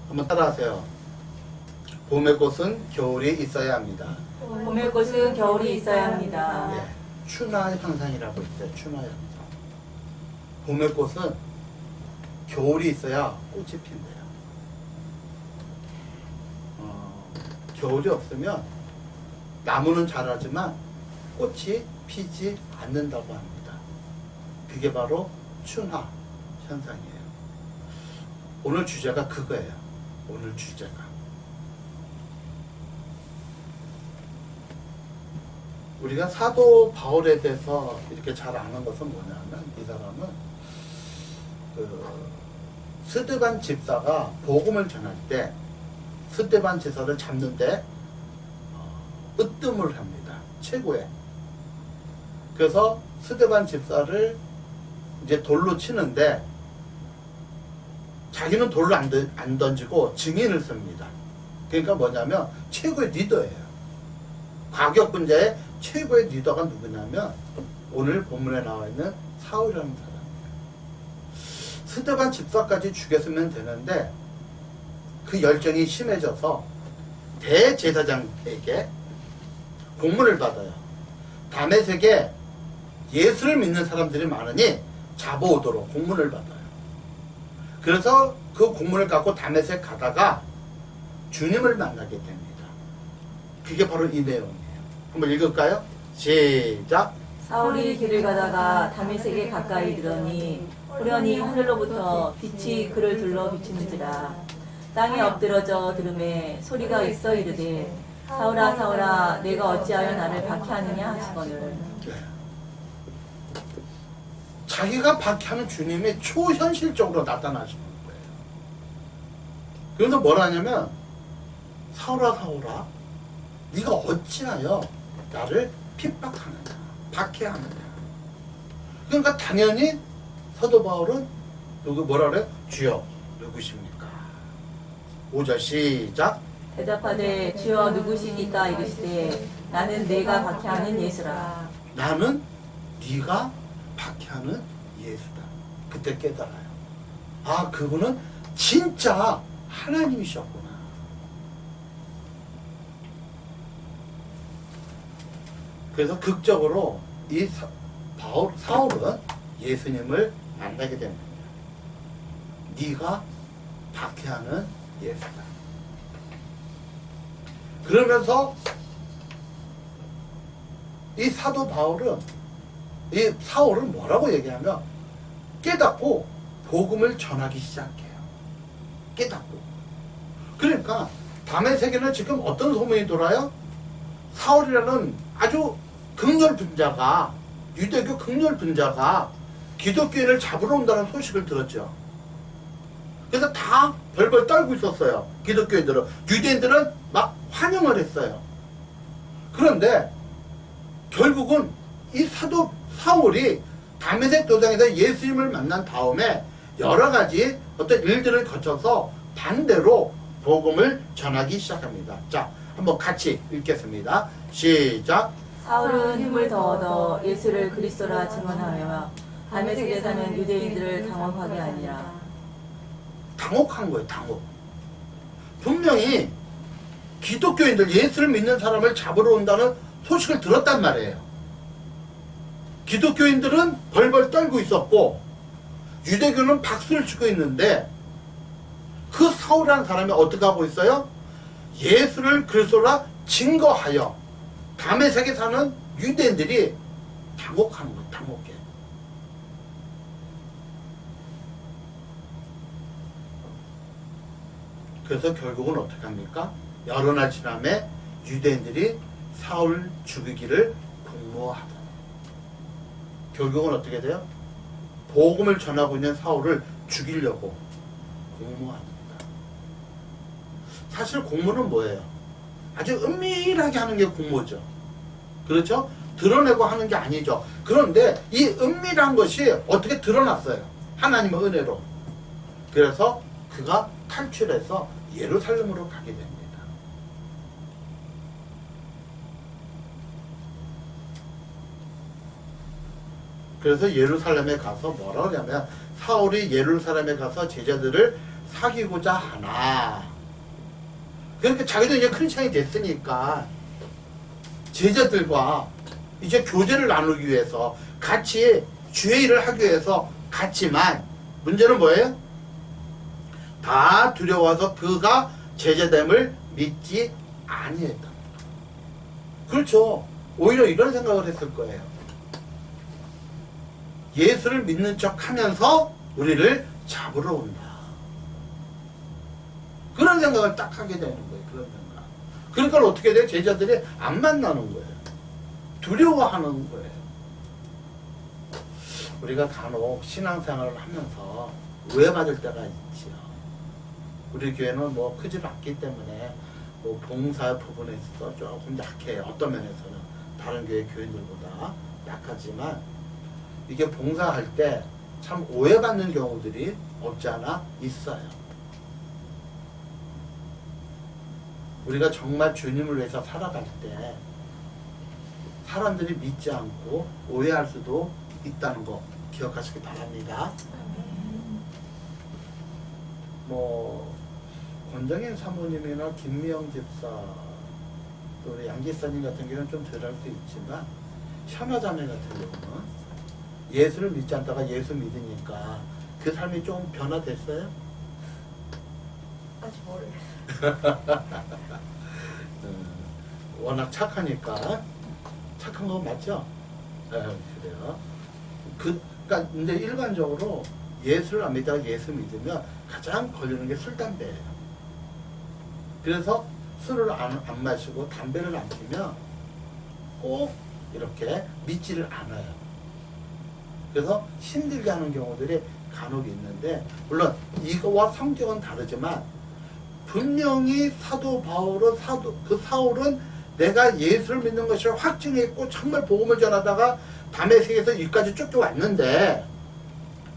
한번 따라하세요. 봄의 꽃은 겨울이 있어야 합니다. 봄의 꽃은 겨울이 있어야 합니다. 예, 추나 현상이라고 있어요. 추나 현상. 봄의 꽃은 겨울이 있어야 꽃이 핀대요. 겨울이 없으면 나무는 자라지만 꽃이 피지 않는다고 합니다. 그게 바로 춘화 현상이에요. 오늘 주제가 그거예요. 오늘 주제가. 우리가 사도 바울에 대해서 이렇게 잘 아는 것은 뭐냐면, 이 사람은 스데반 집사가 복음을 전할 때 스데반 집사를 잡는데 으뜸을 합니다. 최고의. 그래서 스데반 집사를 이제 돌로 치는데 자기는 돌로 안 던지고 증인을 씁니다. 그러니까 뭐냐면 최고의 리더예요. 과격분자의 최고의 리더가 누구냐면 오늘 본문에 나와 있는 사울이라는 사람이에요. 스데반 집사까지 죽였으면 되는데 그 열정이 심해져서 대제사장에게 공문을 받아요. 다메섹에 예수를 믿는 사람들이 많으니 잡아오도록 공문을 받아요. 그래서 그 공문을 갖고 다메섹 가다가 주님을 만나게 됩니다. 그게 바로 이 내용이에요. 한번 읽을까요? 시작. 사울이 길을 가다가 다메섹에 가까이 이르더니 호련히 하늘로부터 빛이 그를 둘러 비치는지라. 땅에 엎드러져 들음에 소리가 있어 이르되 사울아 사울아 내가 어찌하여 나를 박해하느냐 하시거늘. 자기가 박해하는 주님이 초현실적으로 나타나시는 거예요. 그래서 뭐라 하냐면 사울아 사울아 네가 어찌하여 나를 핍박하느냐 박해하느냐. 그러니까 당연히 사도 바울은 뭐라 그래요? 주여 누구십니까? 5절 시작. 대답하되 주여 누구시니까 이르시되 나는 내가 박해하는 예수라. 나는 네가 박해하는 예수다. 그때 깨달아요. 아, 그분은 진짜 하나님이셨구나. 그래서 극적으로 이 사울은 예수님을 만나게 됩니다. 네가 박해하는 예수다. 그러면서 이 사도 바울은 이 사울은 뭐라고 얘기하면 깨닫고 복음을 전하기 시작해요. 깨닫고. 그러니까 다메섹에는 지금 어떤 소문이 돌아요? 사울이라는 아주 극렬분자가, 유대교 극렬분자가 기독교인을 잡으러 온다는 소식을 들었죠. 그래서 다 벌벌 떨고 있었어요. 기독교인들은. 유대인들은 막 환영을 했어요. 그런데 결국은 이 사도 사울이 다메섹 도상에서 예수님을 만난 다음에 여러 가지 어떤 일들을 거쳐서 반대로 복음을 전하기 시작합니다. 자, 한번 같이 읽겠습니다. 시작. 사울은 힘을 더 얻어 예수를 그리스도라 증언하며 다메섹에 사는 유대인들을 당혹하게 하니라. 당혹한 거예요. 당혹. 분명히 기독교인들 예수를 믿는 사람을 잡으러 온다는 소식을 들었단 말이에요. 기독교인들은 벌벌 떨고 있었고 유대교는 박수를 치고 있는데 그 사울이라는 사람이 어떻게 하고 있어요? 예수를 그리스도라 증거하여 다메섹에 사는 유대인들이 당혹하는 거예요. 당혹해. 그래서 결국은 어떻게 합니까? 여러 날 지남에 유대인들이 사울 죽이기를 공모하더라. 결국은 어떻게 돼요? 복음을 전하고 있는 사울을 죽이려고 공모합니다. 사실 공모는 뭐예요? 아주 은밀하게 하는 게 공모죠. 그렇죠? 드러내고 하는 게 아니죠. 그런데 이 은밀한 것이 어떻게 드러났어요? 하나님의 은혜로. 그래서 그가 탈출해서 예루살렘으로 가게 됩니다. 그래서 예루살렘에 가서 뭐라고 하냐면 사울이 예루살렘에 가서 제자들을 사귀고자 하나. 그러니까 자기도 이제 크리스천이 됐으니까 제자들과 이제 교제를 나누기 위해서 같이 주의 일을 하기 위해서 갔지만 문제는 뭐예요? 다 두려워서 그가 제자됨을 믿지 아니했다. 그렇죠. 오히려 이런 생각을 했을 거예요. 예수를 믿는 척 하면서 우리를 잡으러 온다. 그런 생각을 딱 하게 되는 거예요. 그런 생각. 그러니까 어떻게 돼요? 제자들이 안 만나는 거예요. 두려워하는 거예요. 우리가 간혹 신앙생활을 하면서 오해받을 때가 있지요. 우리 교회는 뭐 크지도 않기 때문에 뭐 봉사 부분에 있어서 조금 약해요. 어떤 면에서는 다른 교회 교인들보다 약하지만 이게 봉사할 때 참 오해받는 경우들이 없지 않아 있어요. 우리가 정말 주님을 위해서 살아갈 때 사람들이 믿지 않고 오해할 수도 있다는 거 기억하시기 바랍니다. 뭐 권정인 사모님이나 김미영 집사 또 우리 양 집사님 같은 경우는 좀 덜 할 수 있지만 샤마자매 같은 경우는 예수를 믿지 않다가 예수 믿으니까 그 삶이 좀 변화됐어요? 아직 모르겠어요. 워낙 착하니까 착한 건 맞죠? 네, 그래요. 그러니까 근데 일반적으로 예수를 안 믿다가 예수 믿으면 가장 걸리는 게 술, 담배예요. 그래서 술을 안 마시고 담배를 안 피면 꼭 이렇게 믿지를 않아요. 그래서 힘들게 하는 경우들이 간혹 있는데 물론 이거와 성격은 다르지만 분명히 사도 바울은 사울은 내가 예수를 믿는 것을 확증했고 정말 복음을 전하다가 다메섹에서 여기까지 쫓겨왔는데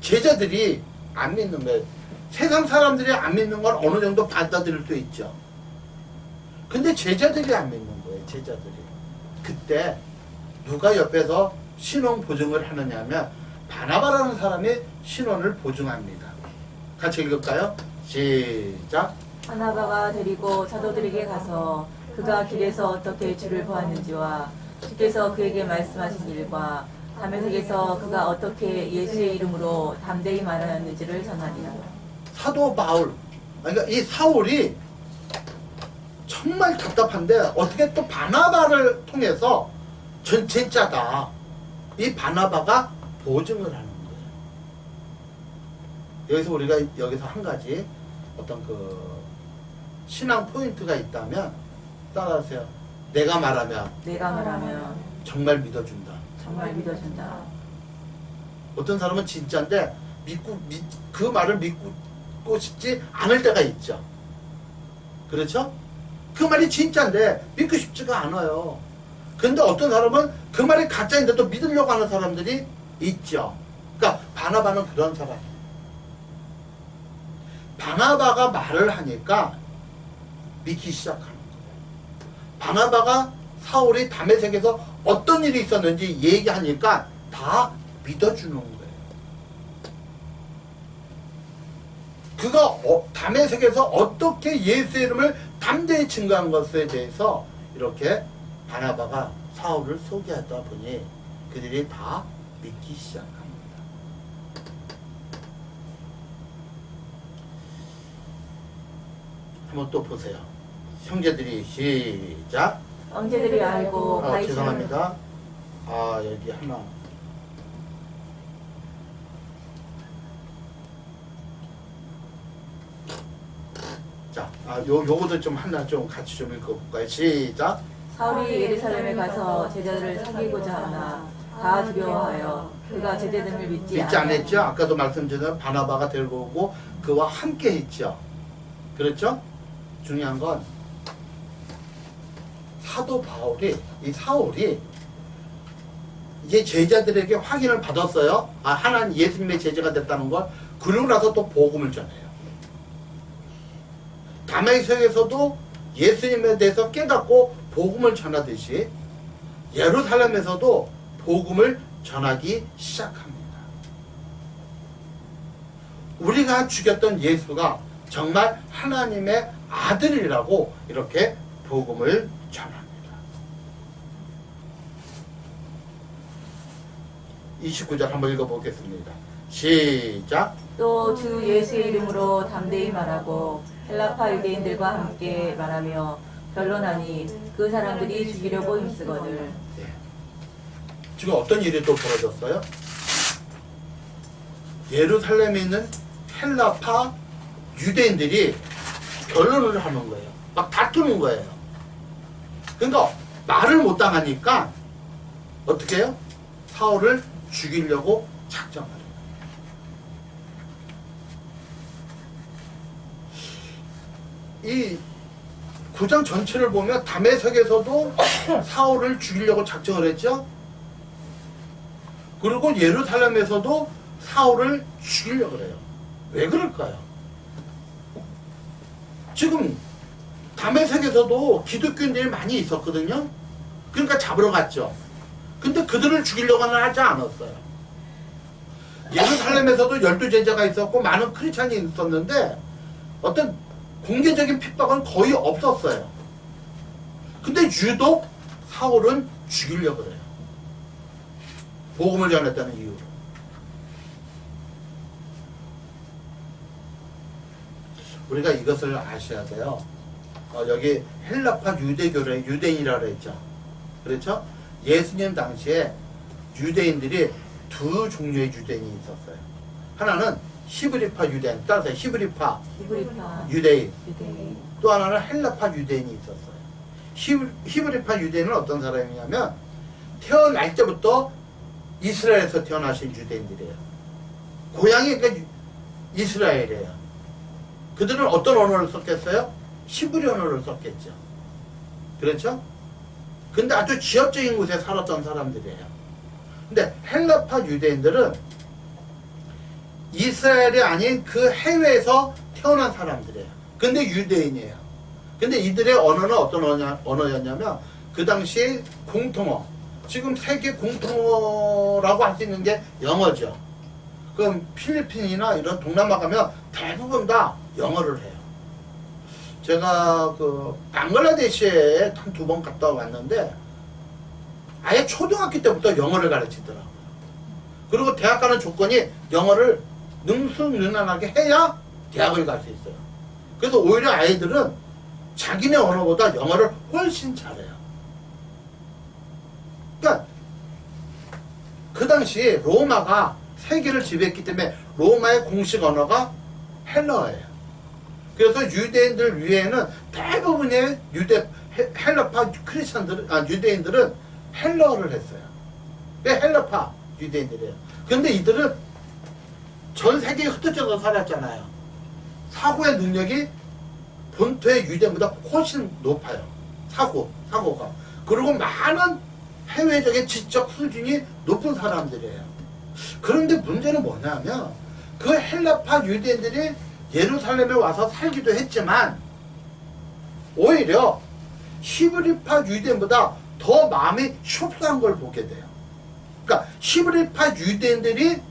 제자들이 안 믿는 거예요. 세상 사람들이 안 믿는 건 어느 정도 받아들일 수 있죠. 근데 제자들이 안 믿는 거예요. 제자들이. 그때 누가 옆에서 신원 보증을 하느냐면 바나바라는 사람이 신원을 보증합니다. 같이 읽을까요? 시작. 바나바가 데리고 사도들에게 가서 그가 길에서 어떻게 주를 보았는지와 주께서 그에게 말씀하신 일과 다메섹에서 그가 어떻게 예수의 이름으로 담대히 말하였는지를 전하니라. 사도 바울, 그러니까 이 사울이 정말 답답한데 어떻게 또 바나바를 통해서 진짜다. 이 바나바가 보증을 하는 거예요. 여기서 우리가 여기서 한 가지 어떤 그 신앙 포인트가 있다면 따라하세요. 내가 말하면 정말 믿어준다. 정말 믿어준다. 어떤 사람은 진짜인데 그 말을 믿고 싶지 않을 때가 있죠. 그렇죠? 그 말이 진짜인데 믿고 싶지가 않아요. 근데 어떤 사람은 그 말이 가짜인데도 믿으려고 하는 사람들이 있죠. 그러니까 바나바는 그런 사람이에요. 바나바가 말을 하니까 믿기 시작하는 거예요. 바나바가 사울이 다메섹에서 어떤 일이 있었는지 얘기하니까 다 믿어주는 거예요. 그가 다메섹에서 어떻게 예수의 이름을 담대히 증거한 것에 대해서 이렇게 바나바가 사울을 소개하다 보니 그들이 다 믿기 시작합니다. 한번 또 보세요. 형제들이 시작. 형제들이 알고 죄송합니다. 여기 하나. 자, 요거도 좀 하나 좀 같이 좀 읽어볼까요? 시작. 사울이 예루살렘에 가서 제자들을 사귀고자 하나 다 두려워하여 그가 제자됨을 믿지 않았죠. 아까도 말씀드린 바나바가 데리고 오고 그와 함께 했죠. 그렇죠? 중요한 건 사도 이 사울이 이제 제자들에게 확인을 받았어요. 하나님 예수님의 제자가 됐다는 걸. 그러고 나서 또 복음을 전해요. 다메섹에서도 예수님에 대해서 깨닫고 복음을 전하듯이 예루살렘에서도 복음을 전하기 시작합니다. 우리가 죽였던 예수가 정말 하나님의 아들이라고 이렇게 복음을 전합니다. 29절 한번 읽어보겠습니다. 시작. 또 주 예수의 이름으로 담대히 말하고 헬라파 유대인들과 함께 말하며 변론하니 그 사람들이 죽이려고 힘쓰거늘. 네. 지금 어떤 일이 또 벌어졌어요? 예루살렘에 있는 헬라파 유대인들이 변론을 하는 거예요. 막 다투는 거예요. 그러니까 말을 못 당하니까 어떻게 해요? 사울을 죽이려고 작정을 해요. 이 9장 전체를 보면 다메섹에서도 사울을 죽이려고 작정을 했죠. 그리고 예루살렘에서도 사울을 죽이려고 해요. 왜 그럴까요? 지금 다메섹에서도 기독교인들이 많이 있었거든요. 그러니까 잡으러 갔죠. 근데 그들을 죽이려고는 하지 않았어요. 예루살렘에서도 12제자가 있었고 많은 크리스찬이 있었는데 어떤 공개적인 핍박은 거의 없었어요. 근데 유독 사울은 죽이려고 해요. 복음을 전했다는 이유로. 우리가 이것을 아셔야 돼요. 여기 헬라파 유대교를 유대인이라고 했죠. 그렇죠? 예수님 당시에 유대인들이 두 종류의 유대인이 있었어요. 하나는 히브리파 유대인, 따라서 히브리파 유대인. 또 하나는 헬라파 유대인이 있었어요. 히브리파 유대인은 어떤 사람이냐면 태어날 때부터 이스라엘에서 태어나신 유대인들이에요. 고향이 그러니까 이스라엘이에요. 그들은 어떤 언어를 썼겠어요? 히브리 언어를 썼겠죠. 그렇죠? 근데 아주 지역적인 곳에 살았던 사람들이에요. 근데 헬라파 유대인들은 이스라엘이 아닌 그 해외에서 태어난 사람들이에요. 근데 유대인이에요. 근데 이들의 언어는 어떤 언어였냐면 그 당시 공통어, 지금 세계 공통어라고 할 수 있는 게 영어죠. 그럼 필리핀이나 이런 동남아 가면 대부분 다 영어를 해요. 제가 그 방글라데시에 한 2번 갔다 왔는데 아예 초등학교 때부터 영어를 가르치더라고요. 그리고 대학 가는 조건이 영어를 능수능란하게 해야 대학을 갈 수 있어요. 그래서 오히려 아이들은 자기네 언어보다 영어를 훨씬 잘해요. 그러니까 그 당시 로마가 세계를 지배했기 때문에 로마의 공식 언어가 헬라어예요. 그래서 유대인들 위에는 대부분의 헬라파 유대인들은 헬라어를 했어요. 헬라파 유대인들이에요. 근데 이들은 전 세계에 흩어져서 살았잖아요. 사고의 능력이 본토의 유대인보다 훨씬 높아요. 사고가. 그리고 많은 해외적인 지적 수준이 높은 사람들이에요. 그런데 문제는 뭐냐면 그 헬라파 유대인들이 예루살렘에 와서 살기도 했지만 오히려 히브리파 유대인보다 더 마음이 좁쌀한 걸 보게 돼요. 그러니까 히브리파 유대인들이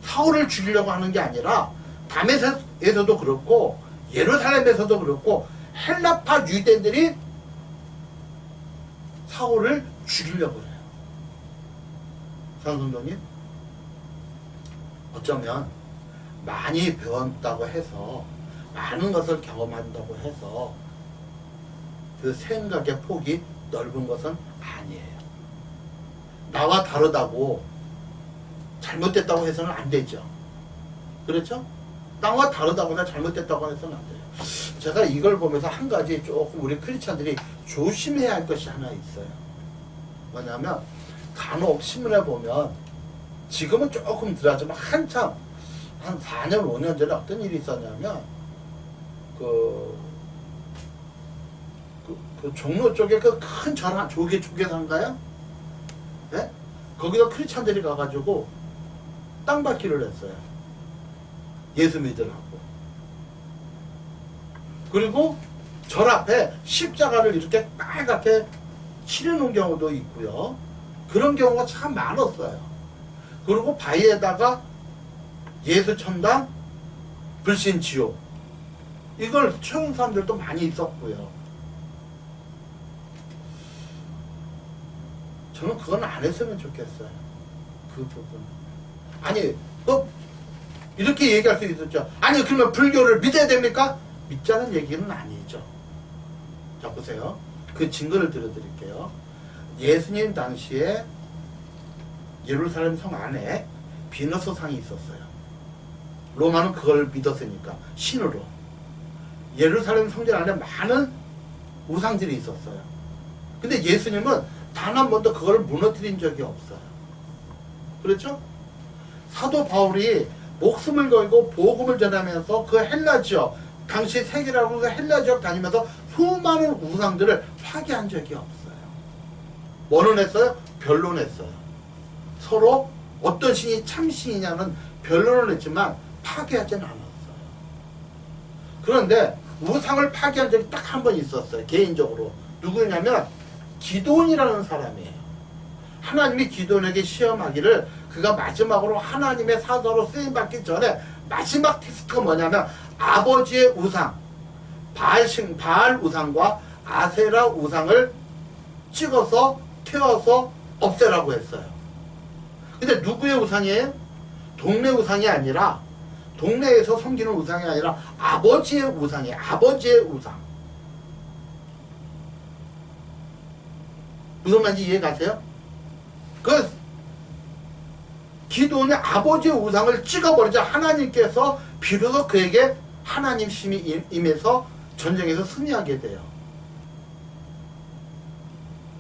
사울을 죽이려고 하는 게 아니라 다메섹에서도 그렇고 예루살렘에서도 그렇고 헬라파 유대인들이 사울을 죽이려고 해요. 성도님, 어쩌면 많이 배웠다고 해서 많은 것을 경험한다고 해서 그 생각의 폭이 넓은 것은 아니에요. 나와 다르다고 잘못됐다고 해서는 안 되죠. 그렇죠? 나와 다르다고 잘못됐다고 해서는 안 돼요. 제가 이걸 보면서 한 가지 조금 우리 크리스찬들이 조심해야 할 것이 하나 있어요. 뭐냐면 간혹 신문에 보면 지금은 조금 덜하지만 한참 한 4년 5년 전에 어떤 일이 있었냐면 그 종로 쪽에 그 큰 절 조계산가요? 네? 거기서 크리스찬들이 가가지고 땅밟기를 했어요. 예수 믿으라고. 그리고 절 앞에 십자가를 이렇게 빨갛게 칠해놓은 경우도 있고요. 그런 경우가 참 많았어요. 그리고 바위에다가 예수 천당, 불신 지옥 이걸 채운 사람들도 많이 있었고요. 저는 그건 안 했으면 좋겠어요. 그 부분. 아니, 이렇게 얘기할 수 있었죠. 아니, 그러면 불교를 믿어야 됩니까? 믿자는 얘기는 아니죠. 자, 보세요. 그 증거를 들어드릴게요. 예수님 당시에 예루살렘 성 안에 비너스 상이 있었어요. 로마는 그걸 믿었으니까, 신으로. 예루살렘 성전 안에 많은 우상들이 있었어요. 근데 예수님은 단 한 번도 그걸 무너뜨린 적이 없어요. 그렇죠? 사도 바울이 목숨을 걸고 복음을 전하면서 그 헬라 지역, 당시 세계라고 해서 헬라 지역 다니면서 수많은 우상들을 파괴한 적이 없어요. 뭐는 했어요? 변론했어요. 서로 어떤 신이 참 신이냐는 변론을 했지만 파괴하지는 않았어요. 그런데 우상을 파괴한 적이 딱 한 번 있었어요. 개인적으로. 누구냐면 기도원이라는 사람이에요. 하나님이 기도원에게 시험하기를 그가 마지막으로 하나님의 사도로 쓰임받기 전에 마지막 테스트가 뭐냐면 아버지의 우상, 바알 우상과 아세라 우상을 찍어서 태워서 없애라고 했어요. 근데 누구의 우상이에요? 동네 우상이 아니라, 동네에서 섬기는 우상이 아니라 아버지의 우상이에요. 아버지의 우상. 무슨 말인지 이해가세요? 그 기도원의 아버지의 우상을 찍어버리자 하나님께서 비로소 그에게 하나님 힘이 임해서 전쟁에서 승리하게 돼요.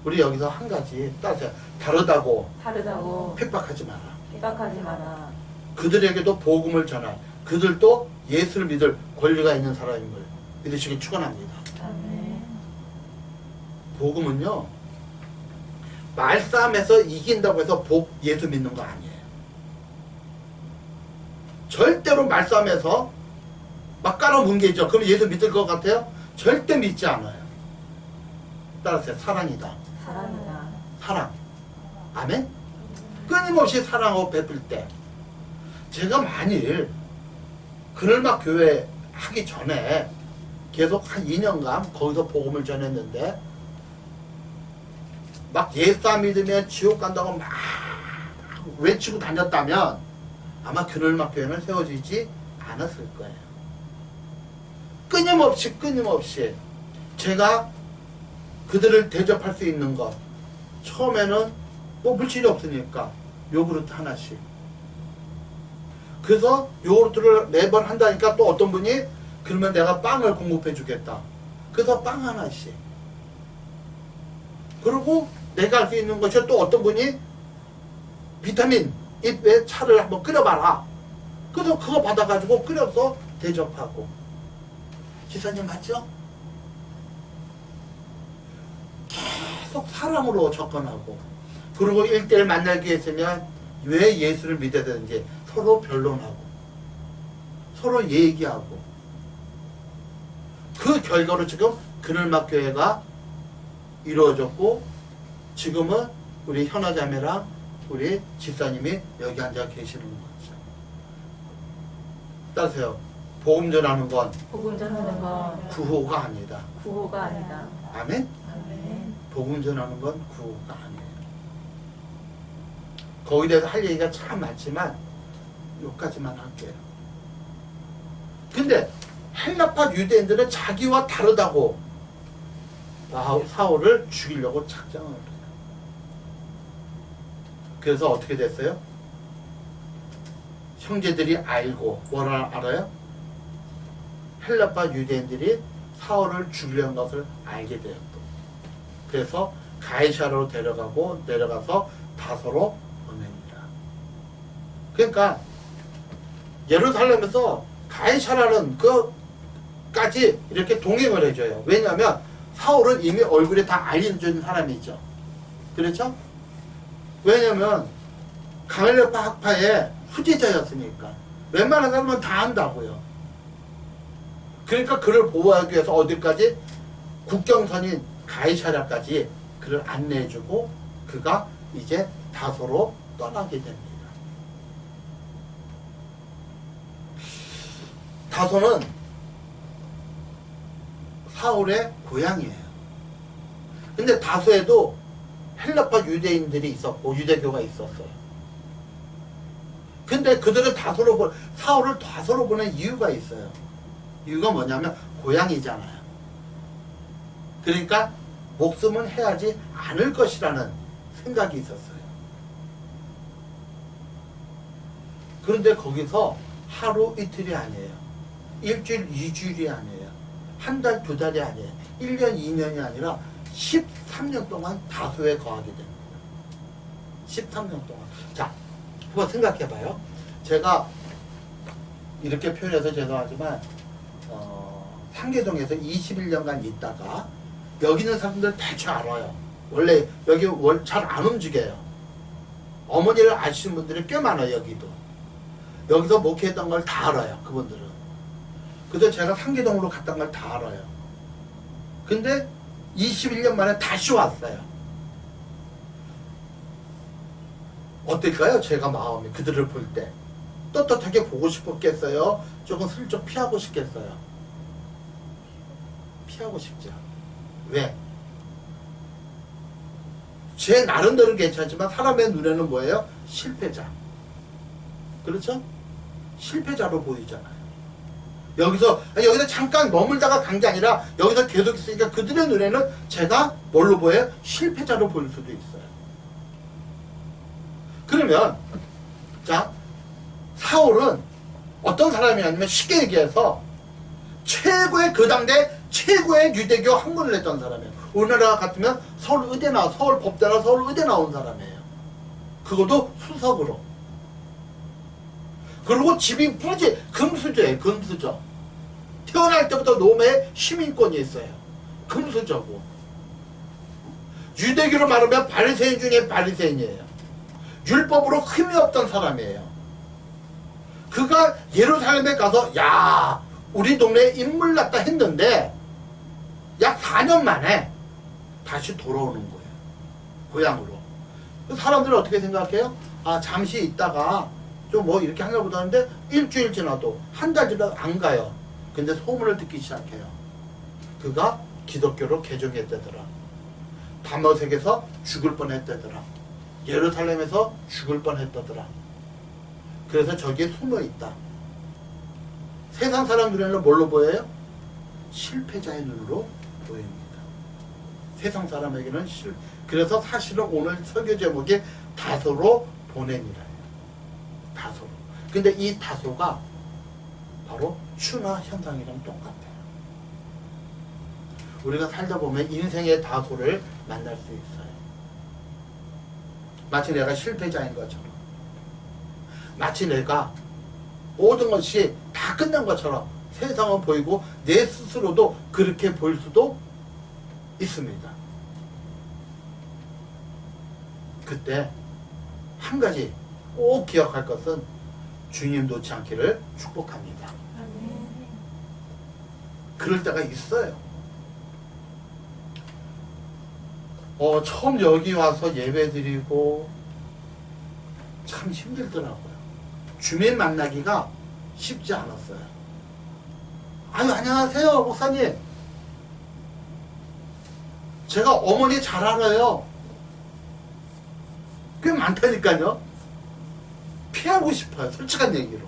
우리 여기서 한 가지 따세요. 다르다고 핍박하지 마라. 핍박하지 마라. 그들에게도 복음을 전할, 그들도 예수를 믿을 권리가 있는 사람임을 믿으시길 축원합니다. 아멘. 복음은요, 말싸움에서 이긴다고 해서 예수 믿는 거 아니에요. 절대로 말싸움에서 막 깔아뭉개죠. 그럼 예수 믿을 것 같아요? 절대 믿지 않아요. 따라서 사랑이다. 사랑이다. 사랑. 아멘? 끊임없이 사랑하고 베풀 때, 제가 만일 그늘막 교회 하기 전에 계속 한 2년간 거기서 복음을 전했는데 막 예수 안 믿으면 지옥 간다고 막 외치고 다녔다면 아마 그늘막 교회는 세워지지 않았을 거예요. 끊임없이 제가 그들을 대접할 수 있는 것, 처음에는 뭐 물질이 없으니까 요구르트 하나씩, 그래서 요구르트를 매번 한다니까 또 어떤 분이 그러면 내가 빵을 공급해 주겠다, 그래서 빵 하나씩, 그리고 내가 할 수 있는 것이 또 어떤 분이 비타민 잎에 차를 한번 끓여봐라, 그래서 그거 받아가지고 끓여서 대접하고. 기사님 맞죠? 계속 사랑으로 접근하고, 그리고 1대1 만날 기회 있으면 왜 예수를 믿어야 되는지 서로 변론하고 서로 얘기하고, 그 결과로 지금 그늘막 교회가 이루어졌고, 지금은 우리 현아자매랑 우리 집사님이 여기 앉아 계시는 거죠. 따르세요. 복음 전하는 건 복음 전하는 건 구호가 아니다. 구호가 아니다. 아멘? 아멘. 복음 전하는 건 구호가 아니에요. 거기에 대해서 할 얘기가 참 많지만 여기까지만 할게요. 근데 헬라파 유대인들은 자기와 다르다고 사울을 죽이려고 작정을 해요. 그래서 어떻게 됐어요? 형제들이 알고 뭐라 알아요? 헬라파 유대인들이 사울을 죽이려는 것을 알게 되었고, 그래서 가이사라로 데려가고 내려가서 다소로 보냅니다. 그러니까 예루살렘에서 가이사라는 그까지 이렇게 동행을 해줘요. 왜냐하면 사울은 이미 얼굴에 다 알려준 사람이죠. 그렇죠? 왜냐면 가멜레파 학파의 후계자였으니까 웬만한 사람은 다 안다고요. 그러니까 그를 보호하기 위해서 어디까지? 국경선인 가이사랴까지 그를 안내해주고 그가 이제 다소로 떠나게 됩니다. 다소는 사울의 고향이에요. 근데 다소에도 헬라파 유대인들이 있었고 유대교가 있었어요. 근데 그들은 사울을 다소로 보낸 이유가 있어요. 이유가 뭐냐면 고향이잖아요. 그러니까 목숨은 해하지 않을 것이라는 생각이 있었어요. 그런데 거기서 하루 이틀이 아니에요. 일주일, 2주일이 아니에요. 한 달, 2달이 아니에요. 1년, 2년이 아니라 13년 동안 다소에 거하게 됩니다. 13년 동안. 자, 한번 생각해봐요. 제가 이렇게 표현해서 죄송하지만 상계동에서 21년간 있다가 여기 있는 사람들 대충 알아요. 원래 여기 잘 안 움직여요. 어머니를 아시는 분들이 꽤 많아요. 여기도. 여기서 목회했던 걸 다 알아요. 그분들은. 그래서 제가 상계동으로 갔던 걸 다 알아요. 근데 21년 만에 다시 왔어요. 어떨까요? 제가 마음이 그들을 볼 때 떳떳하게 보고 싶었겠어요? 조금 슬쩍 피하고 싶겠어요? 피하고 싶죠. 왜? 제 나름대로 괜찮지만 사람의 눈에는 뭐예요? 실패자. 그렇죠? 실패자로 보이잖아요. 여기서 잠깐 머물다가 간 게 아니라 여기서 계속 있으니까 그들의 눈에는 제가 뭘로 보여요? 실패자로 보일 수도 있어요. 그러면 자, 사울은 어떤 사람이냐면 쉽게 얘기해서 최고의 그 당대 최고의 유대교 학문을 했던 사람이에요. 우리나라 같으면 서울 법대나 서울 의대 나온 사람이에요. 그것도 수석으로. 그리고 집이 금수저예요. 금수저. 태어날 때부터 노매에 시민권이 있어요. 금수저고. 유대교로 말하면 바리새인 중에 바리새인이에요. 율법으로 흠이 없던 사람이에요. 그가 예루살렘에 가서 야, 우리 동네에 인물 났다 했는데 약 4년 만에 다시 돌아오는 거예요. 고향으로. 사람들은 어떻게 생각해요? 아, 잠시 있다가 좀 뭐 이렇게 하려고 하는데 일주일 지나도 한 달 지나도 안 가요. 근데 소문을 듣기 시작해요. 그가 기독교로 개종했다더라. 다메섹에서 죽을 뻔했다더라. 예루살렘에서 죽을 뻔했다더라. 그래서 저기에 숨어 있다. 세상 사람 눈에는 뭘로 보여요? 실패자의 눈으로 보입니다. 세상 사람에게는 그래서 사실은 오늘 설교 제목이 다소로 보내니라. 다소. 근데 이 다소가 바로 추나 현상이랑 똑같아요. 우리가 살다 보면 인생의 다소를 만날 수 있어요. 마치 내가 실패자인 것처럼, 마치 내가 모든 것이 다 끝난 것처럼 세상은 보이고 내 스스로도 그렇게 보일 수도 있습니다. 그때 한 가지 꼭 기억할 것은 주님 놓지 않기를 축복합니다. 그럴 때가 있어요. 처음 여기 와서 예배 드리고 참 힘들더라고요. 주민 만나기가 쉽지 않았어요. 아유, 안녕하세요, 목사님. 제가 어머니 잘 알아요. 꽤 많다니까요. 피하고 싶어요. 솔직한 얘기로.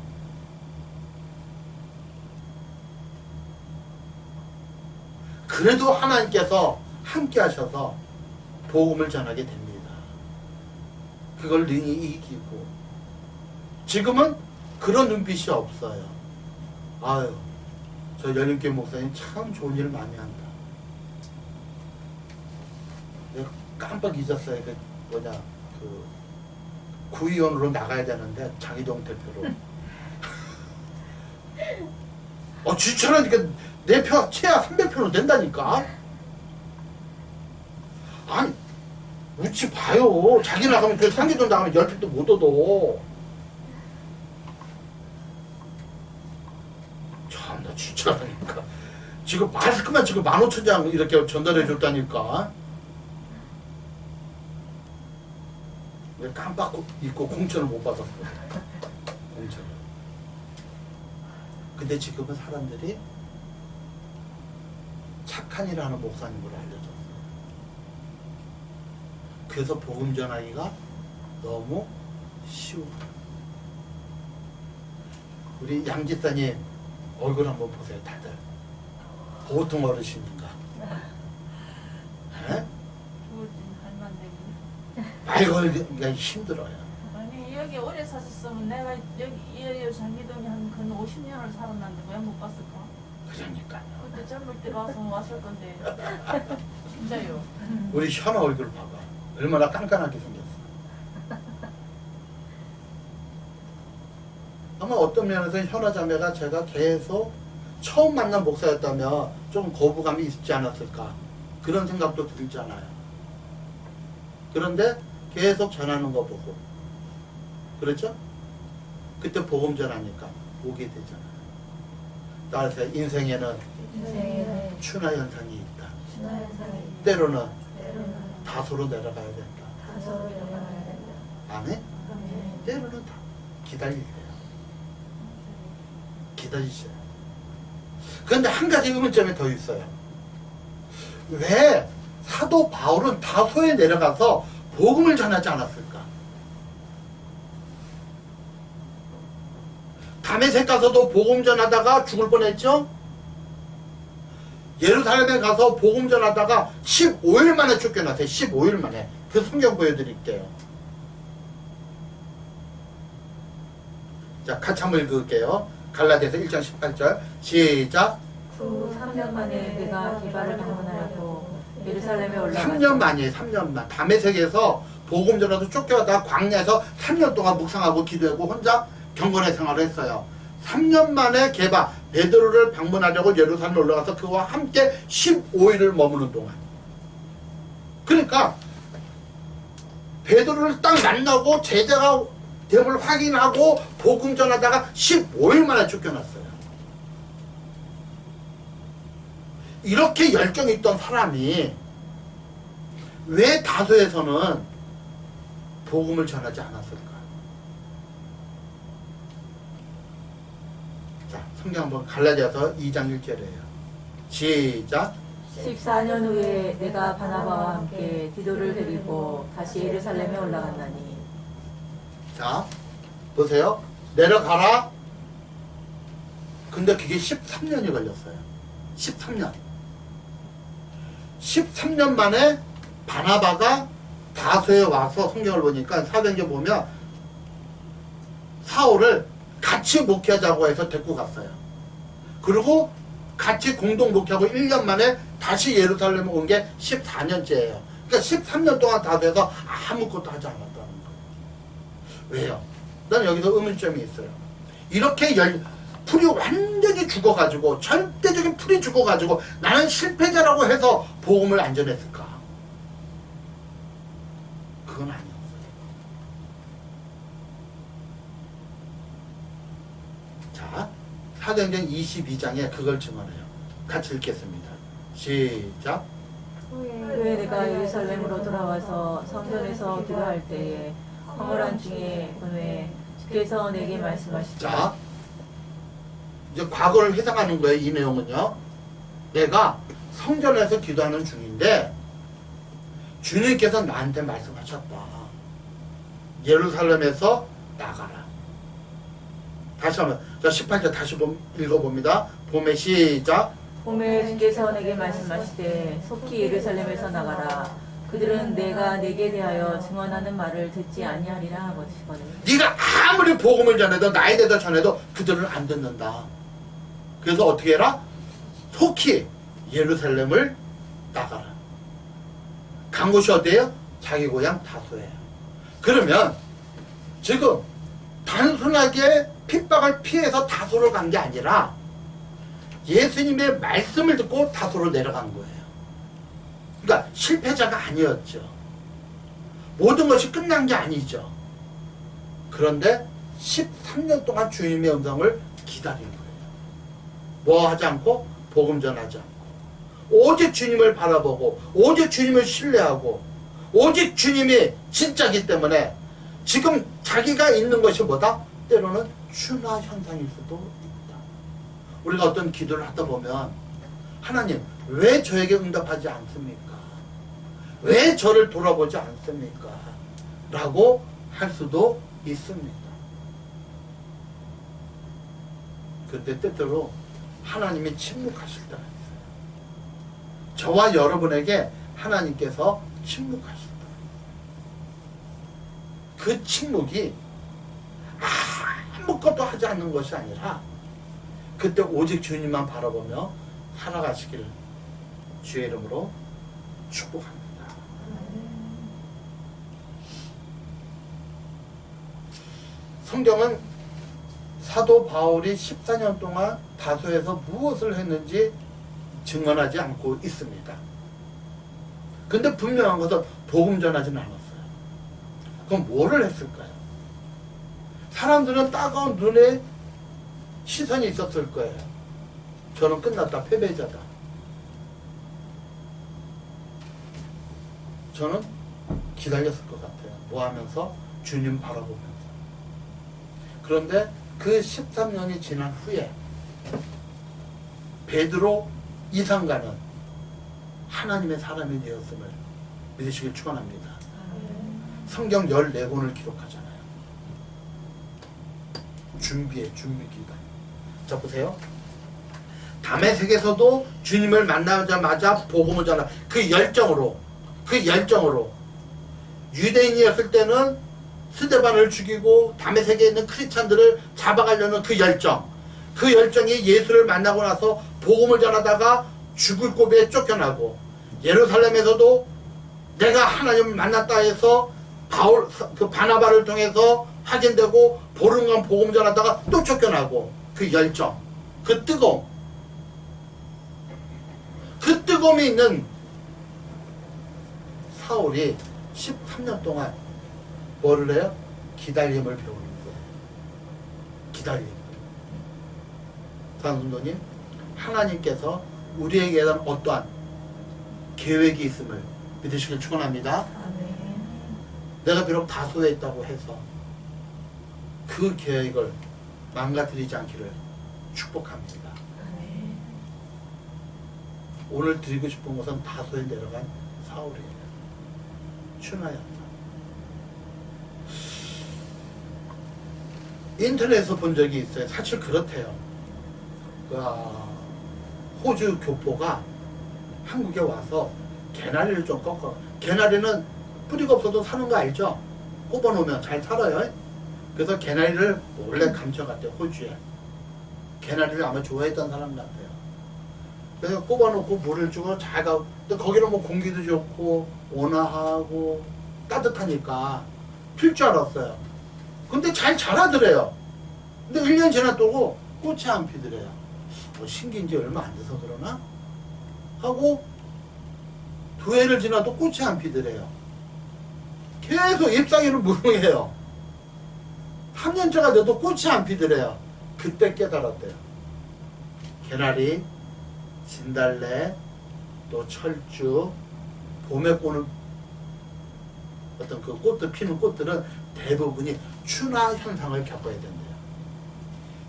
그래도 하나님께서 함께 하셔서 복음을 전하게 됩니다. 그걸 능히 이기고. 지금은 그런 눈빛이 없어요. 아유, 저 연인교회 목사님 참 좋은 일 많이 한다. 내가 깜빡 잊었어요. 구의원으로 나가야 되는데 장희동 대표로. 주차라니까 내 표 최하 300표는 된다니까. 아니, 웃지 봐요. 자기 나가면 그 상기동 나가면 10표도 못 얻어. 참나 주차라니까. 지금 마스크만 지금 15,000장 이렇게 전달해 줬다니까. 왜 깜빡 잊고 공천을 못 받았어. 공천을. 근데 지금은 사람들이 착한 일하는 목사님으로 알려졌어요. 그래서 복음 전하기가 너무 쉬워. 우리 양지사님 얼굴 한번 보세요. 다들 보통 어르신인가? 에? 말 걸기가 힘들어요. 아니 여기 오래 사셨으면 내가 여기 이 장기동에 한 50년을 살았는데 왜 못 봤을까? 그러니까요. 그때 젊을 때 왔으면 왔을 건데 진짜요. 우리 현아 얼굴 봐봐. 얼마나 깐깐하게 생겼어. 아마 어떤 면에서 현아 자매가 제가 계속 처음 만난 목사였다면 좀 거부감이 있지 않았을까 그런 생각도 들잖아요. 그런데 계속 전하는 거 보고 그렇죠? 그때 복음 전하니까 오게 되잖아요. 따라서 인생에는 춘화 현상이 있다. 때로는 다소로 내려가야 된다. 아멘? 때로는 다 기다리세요. 기다리셔요. 그런데 한 가지 의문점이 더 있어요. 왜 사도 바울은 다소에 내려가서 복음을 전하지 않았을까? 다메섹 가서도 복음 전하다가 죽을 뻔했죠? 예루살렘에 가서 복음 전하다가 15일 만에 쫓겨났어요. 15일 만에. 그 성경 보여드릴게요. 자, 같이 한번 읽을게요. 갈라디아서 1장 18절 시작. 후 3년 만에 내가 기바를 방문하려고 예루살렘에 올라갔다. 3년 만이에요. 3년 만. 다메섹에서 복음 전하도 쫓겨다가 광야에서 3년 동안 묵상하고 기도하고 혼자 경건의 생활을 했어요. 3년 만에 게바 베드로를 방문하려고 예루살렘에 올라가서 그와 함께 15일을 머무는 동안. 그러니까 베드로를 딱 만나고 제자가 됨을 확인하고 복음 전하다가 15일 만에 쫓겨났어요. 이렇게 열정이 있던 사람이 왜 다소에서는 복음을 전하지 않았을까? 자, 성경 한번 갈라디아서 2장 1절이에요. 시작. 14년 후에 내가 바나바와 함께 디도를 데리고 다시 예루살렘에 올라갔나니. 자, 보세요. 내려가라. 근데 그게 13년이 걸렸어요. 13년. 13년 만에 바나바가 다소에 와서 성경을 보니까 사도행전 보면 사울을 같이 목회하자고 해서 데리고 갔어요. 그리고 같이 공동 목회하고 1년 만에 다시 예루살렘에 온 게 14년째예요. 그러니까 13년 동안 다소에서 아무것도 하지 않았다는 거예요. 왜요? 나는 여기서 의문점이 있어요. 이렇게 풀이 완전히 죽어가지고 절대적인 풀이 죽어가지고 나는 실패자라고 해서 복음을 안 전했을까? 그건 아니었어요. 자, 사도행전 22장에 그걸 증언해요. 같이 읽겠습니다. 시작. 후에 내가 예루살렘으로 돌아와서 성전에서 기도할 때에 황홀한 중에 본에 주께서 내게 말씀하시되. 자, 이제 과거를 회상하는 거예요. 이 내용은요. 내가 성전에서 기도하는 중인데 주님께서 나한테 말씀하셨다. 예루살렘에서 나가라. 다시 한번. 자, 18절 다시 읽어봅니다. 봄에 시작. 봄에 주께서 내게 말씀하시되 속히 예루살렘에서 나가라. 그들은 내가 내게 대하여 증언하는 말을 듣지 아니하리라 하거든요. 네가 아무리 복음을 전해도 나에 대해서 전해도 그들은 안 듣는다. 그래서 어떻게 해라? 속히 예루살렘을 나가라. 간 곳이 어디예요? 자기 고향 다소예요. 그러면 지금 단순하게 핍박을 피해서 다소로 간 게 아니라 예수님의 말씀을 듣고 다소로 내려간 거예요. 그러니까 실패자가 아니었죠. 모든 것이 끝난 게 아니죠. 그런데 13년 동안 주님의 음성을 기다린 거예요. 뭐 하지 않고? 복음 전하지 않고. 오직 주님을 바라보고 오직 주님을 신뢰하고 오직 주님이 진짜기 때문에 지금 자기가 있는 것이 뭐다? 때로는 춘화 현상일 수도 있다. 우리가 어떤 기도를 하다 보면 하나님 왜 저에게 응답하지 않습니까? 왜 저를 돌아보지 않습니까? 라고 할 수도 있습니다. 그런데 때때로 하나님이 침묵하실 때가 있어요. 저와 여러분에게 하나님께서 침묵하실 때. 그 침묵이 아무것도 하지 않는 것이 아니라 그때 오직 주님만 바라보며 살아가시기를 주의 이름으로 축복합니다. 성경은 사도 바울이 14년 동안 다소에서 무엇을 했는지 증언하지 않고 있습니다. 근데 분명한 것은 복음 전하지는 않았어요. 그럼 뭐를 했을까요? 사람들은 따가운 눈에 시선이 있었을 거예요. 저는 끝났다, 패배자다. 저는 기다렸을 것 같아요. 뭐 하면서? 주님 바라보면서. 그런데 그 13년이 지난 후에 베드로 이상가는 하나님의 사람이 되었음을 믿으시길 축원합니다. 성경 14권을 기록하잖아요. 준비기간. 자, 보세요. 다메섹에서도 주님을 만나자마자 복음을 전하 그 열정으로 유대인이었을 때는 스데반을 죽이고 다메섹에 있는 크리스찬들을 잡아가려는 그 열정이 예수를 만나고 나서 복음을 전하다가 죽을 고비에 쫓겨나고, 예루살렘에서도 내가 하나님을 만났다 해서 바나바를 통해서 확인되고 보름간 복음 전하다가 또 쫓겨나고, 그 열정, 그 뜨거움이 있는 사울이 13년 동안 뭐를 해요? 기다림을 배우는 거예요. 기다림. 사랑하는 성도님, 하나님께서 우리에게 대한 어떠한 계획이 있음을 믿으시길 축원합니다. 내가 비록 다소에 있다고 해서 그 계획을 망가뜨리지 않기를 축복합니다. 오늘 드리고 싶은 것은 다소에 내려간 사울이에요. 슈나였다. 인터넷에서 본 적이 있어요. 사실 그렇대요. 호주 교포가 한국에 와서 개나리를 좀 꺾어. 개나리는 뿌리가 없어도 사는 거 알죠? 꼽아놓으면 잘 살아요. 그래서 개나리를 몰래 감춰갔대요. 호주에. 개나리를 아마 좋아했던 사람 같아요. 그래서 꼽아놓고 물을 주고 잘 가고, 근데 거기는 뭐 공기도 좋고 온화하고 따뜻하니까 필 줄 알았어요. 근데 잘 자라더래요. 근데 1년 지났다고 꽃이 안 피더래요. 뭐 신기인지 얼마 안 돼서 그러나? 하고 2해를 지나도 꽃이 안 피더래요. 계속 잎사귀는 무궁해요. 3년째가 돼도 꽃이 안 피더래요. 그때 깨달았대요. 개나리, 진달래, 또 철쭉, 봄에 꼬는 어떤 그 꽃들, 피는 꽃들은 대부분이 춘화 현상을 겪어야 된대요.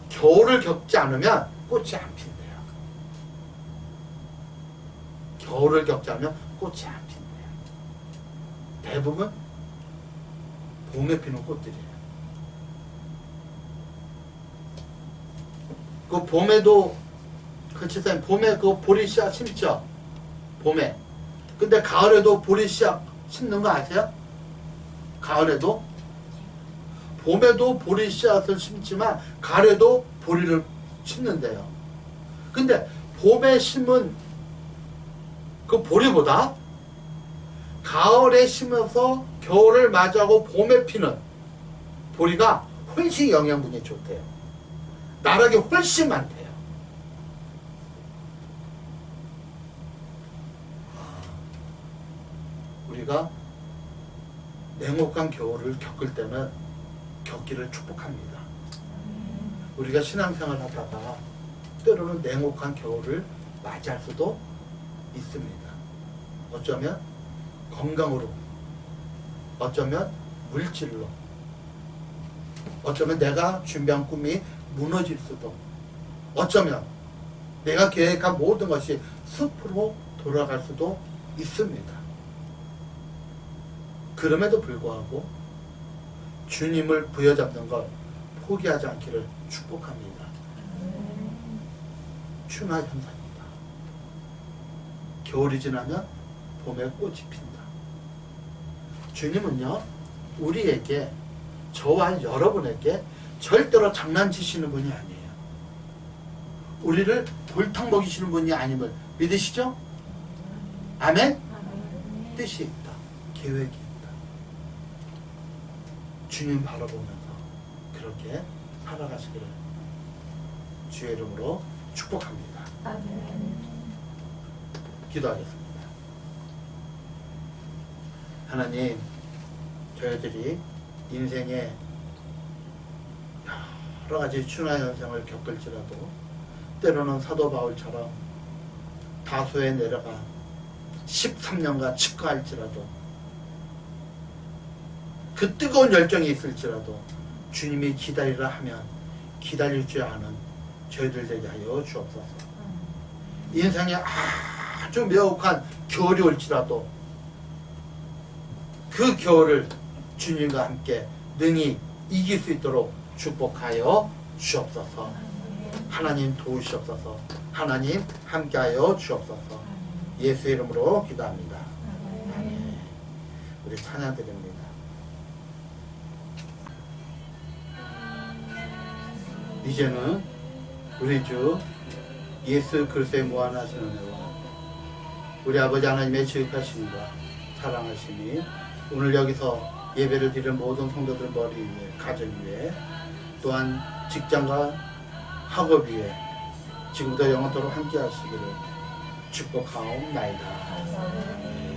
겨울을 겪지 않으면 꽃이 안 핀대요. 겨울을 겪지 않으면 꽃이 안 핀대요. 대부분 봄에 피는 꽃들이에요. 그 봄에도, 그치, 봄에 그 보리씨앗 심죠? 봄에. 근데 가을에도 보리씨앗 심는 거 아세요? 가을에도? 봄에도 보리씨앗을 심지만 가을에도 보리를 심는데요. 근데 봄에 심은 그 보리보다 가을에 심어서 겨울을 맞이하고 봄에 피는 보리가 훨씬 영양분이 좋대요. 나락이 훨씬 많대요. 우리가 냉혹한 겨울을 겪을 때는 겪기를 축복합니다. 우리가 신앙생활 하다가 때로는 냉혹한 겨울을 맞이할 수도 있습니다. 어쩌면 건강으로, 어쩌면 물질로, 어쩌면 내가 준비한 꿈이 무너질 수도, 어쩌면 내가 계획한 모든 것이 숲으로 돌아갈 수도 있습니다. 그럼에도 불구하고 주님을 부여잡는 걸 포기하지 않기를 축복합니다. 추나 현상입니다. 겨울이 지나면 봄에 꽃이 핀다. 주님은요, 우리에게, 저와 여러분에게 절대로 장난치시는 분이 아니에요. 우리를 골탕 먹이시는 분이 아님을 믿으시죠? 아멘? 뜻이 있다. 계획이 있다. 주님 바라보면서 그렇게 살아가시기를 주의 이름으로 축복합니다. 기도하겠습니다. 하나님, 저희들이 인생에 여러 가지 춘화 현상을 겪을지라도 때로는 사도 바울처럼 다소에 내려가 13년간 측과할지라도 그 뜨거운 열정이 있을지라도 주님이 기다리라 하면 기다릴 줄 아는 저희들 되게 하여 주옵소서. 인생에 아주 매혹한 겨울이 올지라도 그 겨울을 주님과 함께 능히 이길 수 있도록 축복하여 주옵소서. 하나님 도우시옵소서. 하나님 함께하여 주옵소서. 예수 이름으로 기도합니다. 아멘. 우리 찬양드립니다. 이제는 우리 주 예수 그리스도의 무한하신 은혜와 우리 아버지 하나님의 지극하심과 사랑하심이 오늘 여기서 예배를 드리는 모든 성도들 머리 위에, 가정 위에, 또한 직장과 학업 위에 지금부터 영원토록 함께 하시기를 축복하옵나이다.